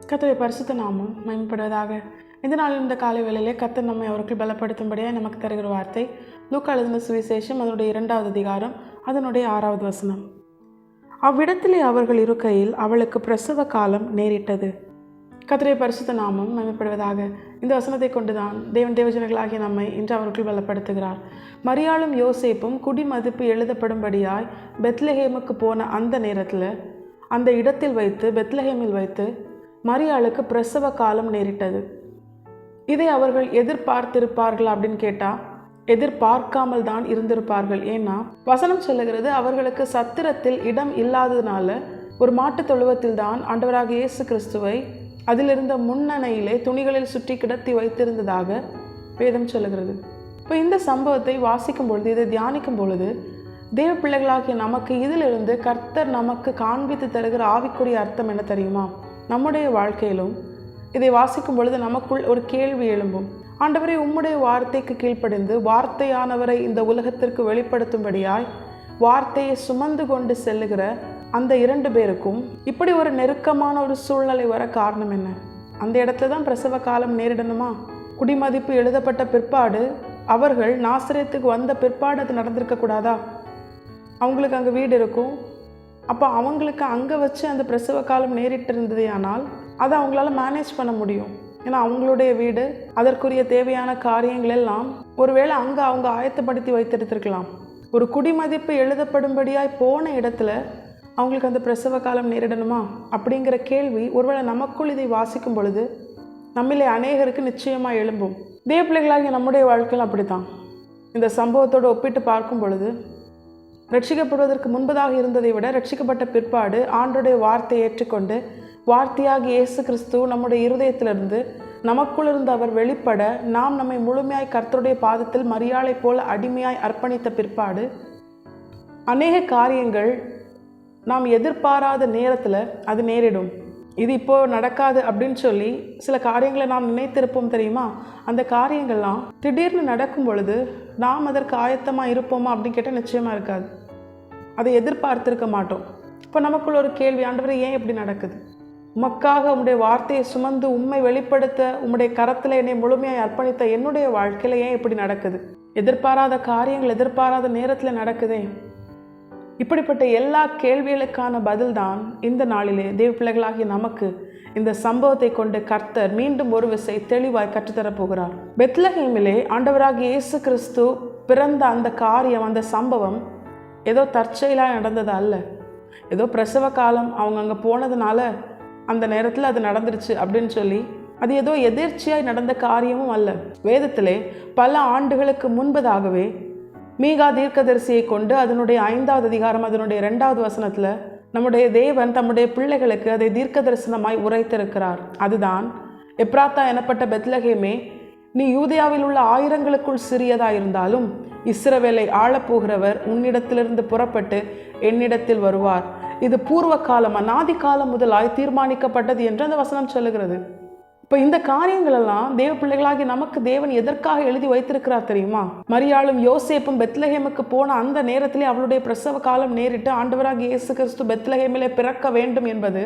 கர்த்தருடைய பரிசுத்த நாமம் மகிமைப்படுவதாக. இந்த நாளில் இந்த காலை வேளையிலே கர்த்தர் நம்மை அவர்கள் பலப்படுத்தும்படியாக நமக்கு தருகிற வார்த்தை லூக்கா எழுதின சுவிசேஷம் அதனுடைய 2வது அதிகாரம் அதனுடைய 6வது வசனம். அவ்விடத்திலே அவர்கள் இருக்கையில் அவளுக்கு பிரசவ காலம் நேரிட்டது. கர்த்தருடைய பரிசுத்த நாமம் மகிமைப்படுவதாக. இந்த வசனத்தை கொண்டுதான் தேவஜனங்களாகிய நம்மை இன்று அவர்கள் பலப்படுத்துகிறார். மரியாளும் யோசேப்பும் குடிமதிப்பு எழுதப்படும்படியாய் பெத்லஹேமுக்கு போன அந்த நேரத்தில் அந்த இடத்தில் வைத்து பெத்லஹேமில் வைத்து மரியாளுக்கு பிரசவ காலம் நேரிட்டது. இதை அவர்கள் எதிர்பார்த்திருப்பார்கள் அப்படின்னு கேட்டால் எதிர்பார்க்காமல் தான் இருந்திருப்பார்கள். ஏன்னா வசனம் சொல்லுகிறது, அவர்களுக்கு சத்திரத்தில் இடம் இல்லாததுனால ஒரு மாட்டுத் தொழுவத்தில் தான் ஆண்டவராக இயேசு கிறிஸ்துவை அதிலிருந்த முன்னணையிலே துணிகளில் சுற்றி கிடத்தி வைத்திருந்ததாக வேதம் சொல்லுகிறது. இப்போ இந்த சம்பவத்தை வாசிக்கும் பொழுது, இதை தியானிக்கும் பொழுது தேவ பிள்ளைகளாகிய நமக்கு இதிலிருந்து கர்த்தர் நமக்கு காண்பித்து தருகிற ஆவிக்குரிய அர்த்தம் என்ன தெரியுமா? நம்முடைய வாழ்க்கையிலும் இதை வாசிக்கும் பொழுது நமக்குள் ஒரு கேள்வி எழும்பும். ஆண்டவரே, உம்முடைய வார்த்தைக்கு கீழ்ப்படிந்து வார்த்தையானவரை இந்த உலகத்திற்கு வெளிப்படுத்தும்படியாய் வார்த்தையை சுமந்து கொண்டு செல்லுகிற அந்த 2 பேருக்கும் இப்படி ஒரு நெருக்கமான ஒரு சூழ்நிலை வர காரணம் என்ன? அந்த இடத்துல தான் பிரசவ காலம் நேரிடணுமா? குடிமதிப்பு எழுதப்பட்ட பிற்பாடு, அவர்கள் நாசரேத்துக்கு வந்த பிற்பாடு அது நடந்திருக்கக்கூடாதா? அவங்களுக்கு அங்கே வீடு இருக்கும். அப்போ அவங்களுக்கு அங்கே வச்சு அந்த பிரசவ காலம் நேரிட்டு இருந்தது. ஆனால் அதை அவங்களால மேனேஜ் பண்ண முடியும். ஏன்னா அவங்களுடைய வீடு, அதற்குரிய தேவையான காரியங்கள் எல்லாம் ஒருவேளை அங்கே அவங்க ஆயத்தப்படுத்தி வைத்திருக்கலாம். ஒரு குடிமதிப்பு எழுதப்படும்படியாய் போன இடத்துல அவங்களுக்கு அந்த பிரசவ காலம் நேரிடணுமா அப்படிங்கிற கேள்வி ஒருவேளை நமக்குள் இதை வாசிக்கும் பொழுது நம்மளே அநேகருக்கு நிச்சயமாக எழும்பும். தேவ பிள்ளைகளாகிய நம்முடைய வாழ்க்கையில் அப்படித்தான். இந்த சம்பவத்தோடு ஒப்பிட்டு பார்க்கும் பொழுது, ரட்சிக்கப்படுவதற்கு முன்பதாக இருந்ததை விட ரட்சிக்கப்பட்ட பிற்பாடு ஆண்டோடைய வார்த்தையை ஏற்றுக்கொண்டு வார்த்தையாக இயேசு கிறிஸ்து நம்முடைய இருதயத்திலிருந்து நமக்குள் இருந்து அவர் வெளிப்பட நாம் நம்மை முழுமையாய் கர்த்தருடைய பாதத்தில் மரியாளை போல அடிமையாய் அர்ப்பணித்த பிற்பாடு அநேக காரியங்கள் நாம் எதிர்பாராத நேரத்தில் அது நேரிடும். இது இப்போது நடக்காது அப்படின்னு சொல்லி சில காரியங்களை நாம் நினைத்திருப்போம் தெரியுமா? அந்த காரியங்கள்லாம் திடீர்னு நடக்கும் பொழுது நாம் அதற்கு ஆயத்தமாக இருப்போமா அப்படின்னு கேட்டால் நிச்சயமாக இருக்காது. அதை எதிர்பார்த்திருக்க மாட்டோம். இப்போ நமக்குள்ள ஒரு கேள்வி, ஆண்டவரே ஏன் இப்படி நடக்குது? உமக்காக உம்முடைய வார்த்தையை சுமந்து உண்மை வெளிப்படுத்த உம்முடைய கரத்தில் என்னை முழுமையாக அர்ப்பணித்த என்னுடைய வாழ்க்கையில் ஏன் இப்படி நடக்குது? எதிர்பாராத காரியங்கள் எதிர்பாராத நேரத்தில் நடக்குதே. இப்படிப்பட்ட எல்லா கேள்விகளுக்கான பதில்தான் இந்த நாளிலே தேவ பிள்ளைகளாகிய நமக்கு இந்த சம்பவத்தை கொண்டு கர்த்தர் மீண்டும் ஒரு விசை தெளிவாய் கற்றுத்தரப்போகிறார். பெத்லஹேமிலே ஆண்டவராகிய இயேசு கிறிஸ்து பிறந்த அந்த காரியம், அந்த சம்பவம் ஏதோ தற்செயலாக நடந்தது அல்ல. ஏதோ பிரசவ காலம் அவங்க அங்கே போனதுனால அந்த நேரத்தில் அது நடந்துருச்சு அப்படின்னு சொல்லி அது ஏதோ எதிர்ச்சியாய் நடந்த காரியமும் அல்ல. வேதத்திலே பல ஆண்டுகளுக்கு முன்பதாகவே மீகா தீர்க்கதரிசியை கொண்டு அதனுடைய 5வது அதிகாரம் அதனுடைய 2வது வசனத்தில் நம்முடைய தேவன் தம்முடைய பிள்ளைகளுக்கு அதை தீர்க்க தரிசனமாய் உரைத்திருக்கிறார். அதுதான், எப்ராத்தா எனப்பட்ட பெத்லஹேமே, நீ யூதேயாவில் உள்ள ஆயிரங்களுக்குள் சிறியதாயிருந்தாலும் இஸ்ரவேலை ஆளப்போகிறவர் உன்னிடத்திலிருந்து புறப்பட்டு என்னிடத்தில் வருவார். இது பூர்வ காலம், அநாதி காலம் முதலாய் தீர்மானிக்கப்பட்டது என்று அந்த வசனம் சொல்லுகிறது. இப்போ இந்த காரியங்கள் எல்லாம் தேவ பிள்ளைகளாகி நமக்கு தேவன் எதற்காக எழுதி வைத்திருக்கிறார் தெரியுமா? மரியாளும் யோசேப்பும் பெத்லஹேமுக்கு போன அந்த நேரத்திலே அவளுடைய பிரசவ காலம் நேரிட்டு ஆண்டவராக இயேசு கிறிஸ்து பெத்லஹேமிலே பிறக்க வேண்டும் என்பது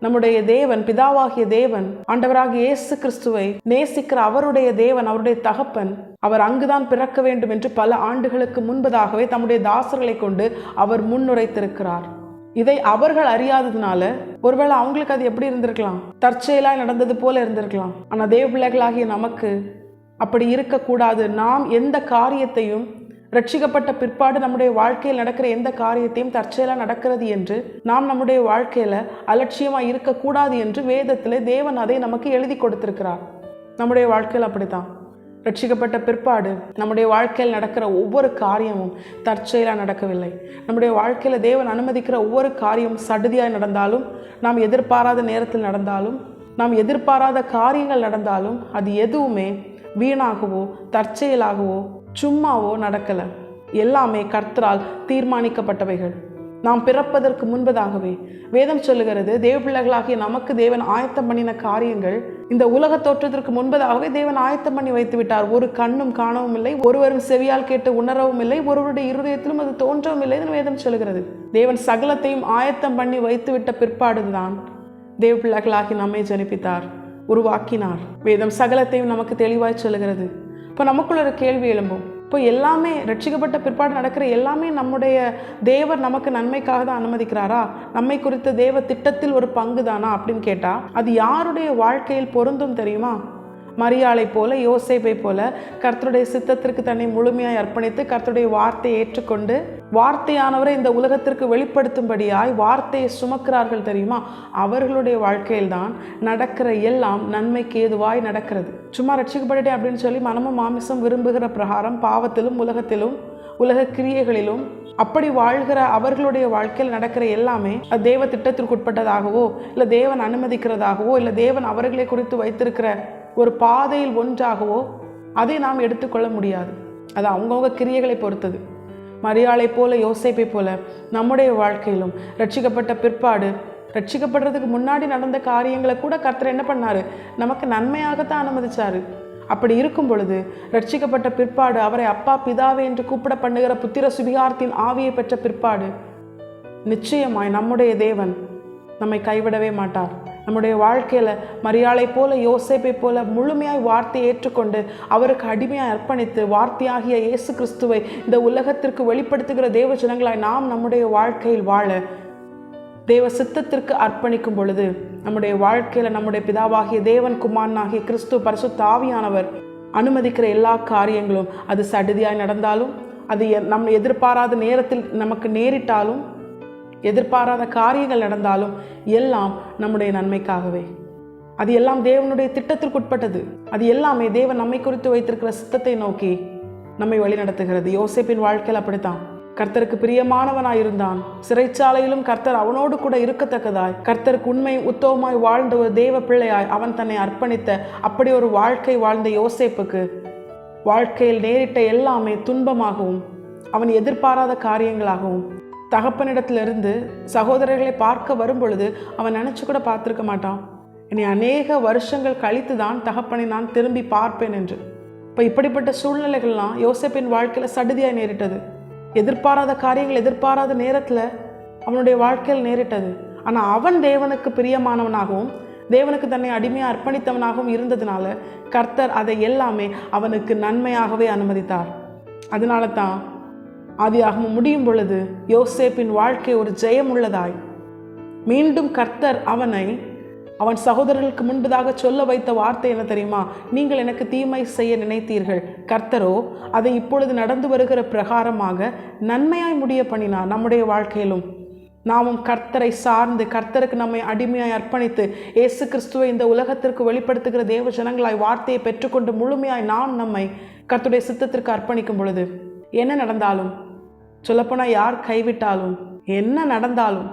நம்முடைய தேவன், பிதாவாகிய தேவன், ஆண்டவராக இயேசு கிறிஸ்துவை நேசிக்கிற அவருடைய தேவன், அவருடைய தகப்பன், அவர் அங்குதான் பிறக்க வேண்டும் என்று பல ஆண்டுகளுக்கு முன்பதாகவே தம்முடைய தாசர்களை கொண்டு அவர் முன்னுரைத்திருக்கிறார். இதை அவர்கள் அறியாததுனால ஒருவேளை அவங்களுக்கு அது எப்படி இருந்திருக்கலாம்? தற்செயலாய் நடந்தது போல இருந்திருக்கலாம். ஆனால் தேவ பிள்ளைகளாகிய நமக்கு அப்படி இருக்கக்கூடாது. நாம் எந்த காரியத்தையும் ரட்சிக்கப்பட்ட பிற்பாடு நம்முடைய வாழ்க்கையில் நடக்கிற எந்த காரியத்தையும் தற்செயலாக நடக்கிறது என்று நாம் நம்முடைய வாழ்க்கையில் அலட்சியமாக இருக்கக்கூடாது என்று வேதத்தில் தேவன் அதை நமக்கு எழுதி கொடுத்திருக்கிறார். நம்முடைய வாழ்க்கையில் அப்படித்தான். ரட்சிக்கப்பட்ட பிற்பாடு நம்முடைய வாழ்க்கையில் நடக்கிற ஒவ்வொரு காரியமும் தற்செயலாக நடக்கவில்லை. நம்முடைய வாழ்க்கையில் தேவன் அனுமதிக்கிற ஒவ்வொரு காரியமும் சடுதியாக நடந்தாலும், நாம் எதிர்பாராத நேரத்தில் நடந்தாலும், நாம் எதிர்பாராத காரியங்கள் நடந்தாலும் அது எதுவுமே வீணாகவோ தற்செயலாகவோ சும்மாவோ நடக்கலை. எல்லாமே கர்த்தரால் தீர்மானிக்கப்பட்டவைகள். நாம் பிறப்பதற்கு முன்பதாகவே வேதம் சொல்லுகிறது, தேவ பிள்ளைகளாகிய நமக்கு தேவன் ஆயத்தம் பண்ணின காரியங்கள் இந்த உலக தோற்றத்திற்கு முன்பதாகவே தேவன் ஆயத்தம் பண்ணி வைத்து விட்டார். ஒரு கண்ணும் காணவும் இல்லை, ஒருவரும் செவியால் கேட்டு உணரவும் இல்லை, ஒருவருடைய இருதயத்திலும் அது தோன்றவும் இல்லை என்று வேதம் சொல்லுகிறது. தேவன் சகலத்தையும் ஆயத்தம் பண்ணி வைத்து விட்ட பிற்பாடுதான் தேவ பிள்ளைகளாகி நம்மை ஜனிப்பித்தார், உருவாக்கினார். வேதம் சகலத்தையும் நமக்கு தெளிவாய் சொல்லுகிறது. இப்போ நமக்குள்ள ஒரு கேள்வி எழும்பும், இப்போ எல்லாமே ரட்சிக்கப்பட்ட பிற்பாடு நடக்கிற எல்லாமே நம்முடைய தேவர் நமக்கு நன்மைக்காக தான் அனுமதிக்கிறாரா, நம்மை குறித்த தேவ திட்டத்தில் ஒரு பங்கு தானா அப்படின்னு கேட்டால் அது யாருடைய வாழ்க்கையில் பொருந்தும் தெரியுமா? மரியாளை போல, யோசேப்பை போல கர்த்தருடைய சித்தத்திற்கு தன்னை முழுமையாய் அர்ப்பணித்து கர்த்தருடைய வார்த்தையை ஏற்றுக்கொண்டு வார்த்தையானவரை இந்த உலகத்திற்கு வெளிப்படுத்தும்படியாய் வார்த்தையை சுமக்கிறார்கள் தெரியுமா? அவர்களுடைய வாழ்க்கையில்தான் நடக்கிற எல்லாம் நன்மைக்கு ஏதுவாய் நடக்கிறது. சும்மா ரட்சிக்கப்பட்டுட்டே அப்படின்னு சொல்லி மனமும் மாமிசம் விரும்புகிற பிரகாரம் பாவத்திலும் உலகத்திலும் உலக கிரியைகளிலும் அப்படி வாழ்கிற அவர்களுடைய வாழ்க்கையில் நடக்கிற எல்லாமே அது தேவ திட்டத்திற்கு உட்பட்டதாகவோ இல்லை தேவன் அனுமதிக்கிறதாகவோ இல்லை தேவன் அவர்களை குறித்து வைத்திருக்கிற ஒரு பாதையில் ஒன்றாகவோ அதை நாம் எடுத்துக்கொள்ள முடியாது. அது அவங்கவுங்க கிரியைகளை பொறுத்தது. மரியாளை போல, யோசேப்பை போல நம்முடைய வாழ்க்கையிலும் ரட்சிக்கப்பட்ட பிற்பாடு, ரட்சிக்கப்படுறதுக்கு முன்னாடி நடந்த காரியங்களை கூட கர்த்தர் என்ன பண்ணாரு, நமக்கு நன்மையாகத்தான் அனுமதிச்சாரு. அப்படி இருக்கும் பொழுது ரட்சிக்கப்பட்ட பிற்பாடு அவரை அப்பா பிதாவே என்று கூப்பிட பண்ணுகிற புத்திர சுவிகாரத்தின் ஆவியை பெற்ற பிற்பாடு நிச்சயமாய் நம்முடைய தேவன் நம்மை கைவிடவே மாட்டார். நம்முடைய வாழ்க்கையில் மரியாளை போல, யோசேப்பை போல முழுமையாய் வார்த்தையை ஏற்றுக்கொண்டு அவருக்கு அடிமையாய் அர்ப்பணித்து வார்த்தையாகிய இயேசு கிறிஸ்துவை இந்த உலகத்திற்கு வெளிப்படுத்துகிற தேவ ஜனங்களாய் நாம் நம்முடைய வாழ்க்கையில் வாழ தேவ சித்தத்திற்கு அர்ப்பணிக்கும் பொழுது நம்முடைய வாழ்க்கையில் நம்முடைய பிதாவாகிய தேவன் குமாரனாகிய கிறிஸ்து பரிசுத்த ஆவியானவர் அனுமதிக்கிற எல்லா காரியங்களும் அது சடுதியாய் நடந்தாலும், அது நம்ம எதிர்பாராத நேரத்தில் நமக்கு நேரிட்டாலும், எதிர்பாராத காரியங்கள் நடந்தாலும் எல்லாம் நம்முடைய நன்மைக்காகவே. அது எல்லாம் தேவனுடைய திட்டத்திற்குட்பட்டது. அது எல்லாமே தேவன் நம்மை குறித்து வைத்திருக்கிற சித்தத்தை நோக்கி நம்மை வழி நடத்துகிறது. யோசேப்பின் வாழ்க்கையில் அப்படித்தான். கர்த்தருக்கு பிரியமானவனாயிருந்தான். சிறைச்சாலையிலும் கர்த்தர் அவனோடு கூட இருக்கத்தக்கதாய் கர்த்தருக்கு உண்மை உத்தவமாய் வாழ்ந்த ஒரு தேவ பிள்ளையாய் அவன் தன்னை அர்ப்பணித்த அப்படி ஒரு வாழ்க்கை வாழ்ந்த யோசேப்புக்கு வாழ்க்கையில் நேரிட்ட எல்லாமே துன்பமாகவும் அவன் எதிர்பாராத காரியங்களாகவும், தகப்பனிடத்திலிருந்து சகோதரர்களை பார்க்க வரும் பொழுது அவன் நினச்சி கூட பார்த்துருக்க மாட்டான், இனி அநேக வருஷங்கள் கழித்து தான் தகப்பனை நான் திரும்பி பார்ப்பேன் என்று. இப்போ இப்படிப்பட்ட சூழ்நிலைகள்லாம் யோசேப்பின் வாழ்க்கையில் சடுதியாய் நேரிட்டது. எதிர்பாராத காரியங்கள் எதிர்பாராத நேரத்தில் அவனுடைய வாழ்க்கையில் நேரிட்டது. ஆனால் அவன் தேவனுக்கு பிரியமானவனாகவும் தேவனுக்கு தன்னை அடிமையாக அர்ப்பணித்தவனாகவும் இருந்ததுனால கர்த்தர் அதை எல்லாமே அவனுக்கு நன்மையாகவே அனுமதித்தார். அதனால தான் ஆதியாகமம் முடியும் பொழுது யோசேப்பின் வாழ்க்கை ஒரு ஜெயம் உள்ளதாய் மீண்டும் கர்த்தர் அவன் சகோதரர்களுக்கு முன்பதாக சொல்ல வைத்த வார்த்தை என்ன தெரியுமா? நீங்கள் எனக்கு தீமை செய்ய நினைத்தீர்கள், கர்த்தரோ அதை இப்பொழுது நடந்து வருகிற பிரகாரமாக நன்மையாய் முடிய பண்ணினார். நம்முடைய வாழ்க்கையிலும் நாமும் கர்த்தரை சார்ந்து கர்த்தருக்கு நம்மை அடிமையாய் அர்ப்பணித்து இயேசு கிறிஸ்துவை இந்த உலகத்திற்கு வெளிப்படுத்துகிற தேவ ஜனங்களாய் வார்த்தையை பெற்றுக்கொண்டு முழுமையாய் நாம் நம்மை கர்த்தருடைய சித்தத்திற்கு அர்ப்பணிக்கும் பொழுது என்ன நடந்தாலும், சொல்லப்போனால் யார் கைவிட்டாலும், என்ன நடந்தாலும்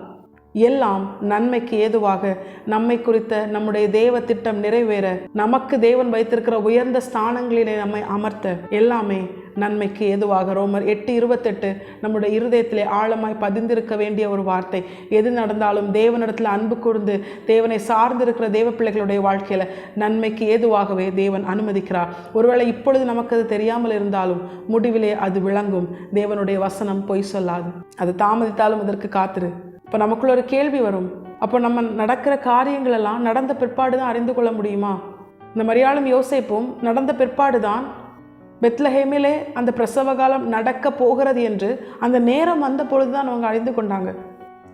எல்லாம் நன்மைக்கு ஏதுவாக நம்மை குறித்த நம்முடைய தேவ திட்டம் நிறைவேற, நமக்கு தேவன் வைத்திருக்கிற உயர்ந்த ஸ்தானங்களிலே நம்மை அமர்த்த எல்லாமே நன்மைக்கு ஏதுவாக. ரோமர் 8:28 நம்முடைய இருதயத்திலே ஆழமாய் பதிந்திருக்க வேண்டிய ஒரு வார்த்தை. எது நடந்தாலும் தேவனிடத்தில் அன்பு கூர்ந்து தேவனை சார்ந்திருக்கிற தேவ பிள்ளைகளுடைய வாழ்க்கையில் நன்மைக்கு ஏதுவாகவே தேவன் அனுமதிக்கிறார். ஒருவேளை இப்பொழுது நமக்கு அது தெரியாமல் இருந்தாலும் முடிவிலே அது விளங்கும். தேவனுடைய வசனம் பொய் சொல்லாது. அது தாமதித்தாலும் அதற்கு காத்திரு. இப்போ நமக்குள்ள ஒரு கேள்வி வரும், அப்போ நம்ம நடக்கிற காரியங்கள் எல்லாம் நடந்த பிற்பாடு தான் அறிந்து கொள்ள முடியுமா? இந்த மரியாளும் யோசேப்பும் நடந்த பிற்பாடு தான் பெத்லஹேமிலே அந்த பிரசவ காலம் நடக்க போகிறது என்று அந்த நேரம் வந்த பொழுது தான் அவங்க அறிந்து கொண்டாங்க.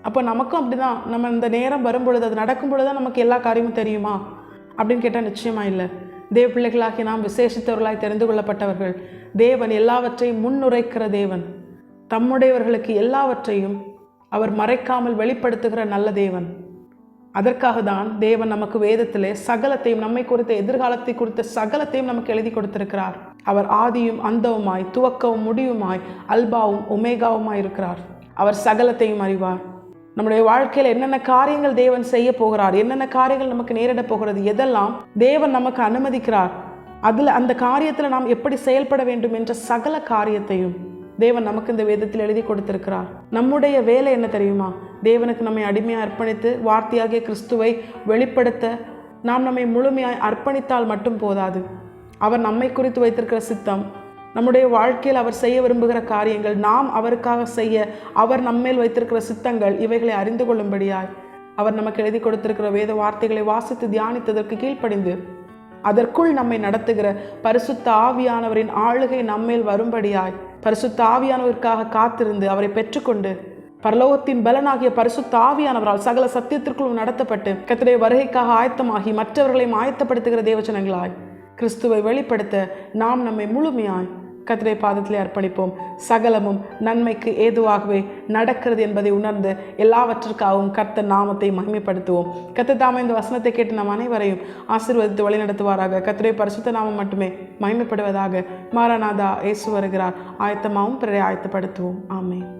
அப்போ நமக்கும் அப்படி தான், நம்ம இந்த நேரம் வரும் பொழுது அது நடக்கும் பொழுது தான் நமக்கு எல்லா காரியமும் தெரியுமா அப்படின்னு கேட்டால் நிச்சயமாக இல்லை. தேவ பிள்ளைகளாகி நாம் விசேஷித்தவர்களாய் தெரிந்து கொள்ளப்பட்டவர்கள். தேவன் எல்லாவற்றையும் முன்னுரைக்கிற தேவன். தம்முடையவர்களுக்கு எல்லாவற்றையும் அவர் மறைக்காமல் வெளிப்படுத்துகிற நல்ல தேவன். அதற்காக தான் தேவன் நமக்கு வேதத்திலே சகலத்தையும், நம்மை குறித்த எதிர்காலத்தை குறித்த சகலத்தையும் நமக்கு எழுதி கொடுத்திருக்கிறார். அவர் ஆதியும் அந்தவுமாய், துவக்கவும் முடிவுமாய், அல்பாவும் ஒமேகாவுமாய் இருக்கிறார். அவர் சகலத்தையும் அறிவார். நம்முடைய வாழ்க்கையில் என்னென்ன காரியங்கள் தேவன் செய்ய போகிறார், என்னென்ன காரியங்கள் நமக்கு நேரிட போகிறது, எதெல்லாம் தேவன் நமக்கு அனுமதிக்கிறார், அதில் அந்த காரியத்தில் நாம் எப்படி செயல்பட வேண்டும் என்ற சகல காரியத்தையும் தேவன் நமக்கு இந்த வேதத்தில் எழுதி கொடுத்திருக்கிறார். நம்முடைய வேலை என்ன தெரியுமா? தேவனுக்கு நம்மை அடிமையாக அர்ப்பணித்து வார்த்தையாகிய கிறிஸ்துவை வெளிப்படுத்த நாம் நம்மை முழுமையாய் அர்ப்பணித்தால் மட்டும் போதாது. அவர் நம்மை குறித்து வைத்திருக்கிற சித்தம், நம்முடைய வாழ்க்கையில் அவர் செய்ய விரும்புகிற காரியங்கள், நாம் அவருக்காக செய்ய அவர் நம்மேல் வைத்திருக்கிற சித்தங்கள், இவைகளை அறிந்து கொள்ளும்படியாய் அவர் நமக்கு எழுதி கொடுத்திருக்கிற வேத வார்த்தைகளை வாசித்து தியானித்ததற்கு கீழ்ப்படிந்து அதற்குள் நம்மை நடத்துகிற பரிசுத்த ஆவியானவரின் ஆளுகை நம்மேல் வரும்படியாய் பரிசுத்த ஆவியானவருக்காக காத்திருந்து அவரை பெற்றுக்கொண்டு பரலோகத்தின் பலனாகிய பரிசுத்த ஆவியானவரால் சகல சத்தியத்திற்குள்ளும் நடத்தப்பட்டு கர்த்தருடைய வருகைக்காக ஆயத்தமாகி மற்றவர்களையும் ஆயத்தப்படுத்துகிற தேவஜனங்களாய் கிறிஸ்துவை வெளிப்படுத்த நாம் நம்மை முழுமையாய் கர்த்தருடைய பாதத்திலே அர்ப்பணிப்போம். சகலமும் நன்மைக்கு ஏதுவாகவே நடக்கிறது என்பதை உணர்ந்து எல்லாவற்றிற்காகவும் கர்த்தர் நாமத்தை மகிமைப்படுத்துவோம். கர்த்தர் தாமே இந்த வசனத்தை கேட்டு நாம் அனைவரையும் ஆசீர்வதித்து வழிநடத்துவாராக. கர்த்தருடைய பரிசுத்த நாமம் மட்டுமே மகிமைப்படுவதாக. மாரநாதா இயேசு வருகிறார். ஆயத்தமாகவும் பிறரை ஆயத்தப்படுத்துவோம். ஆமென்.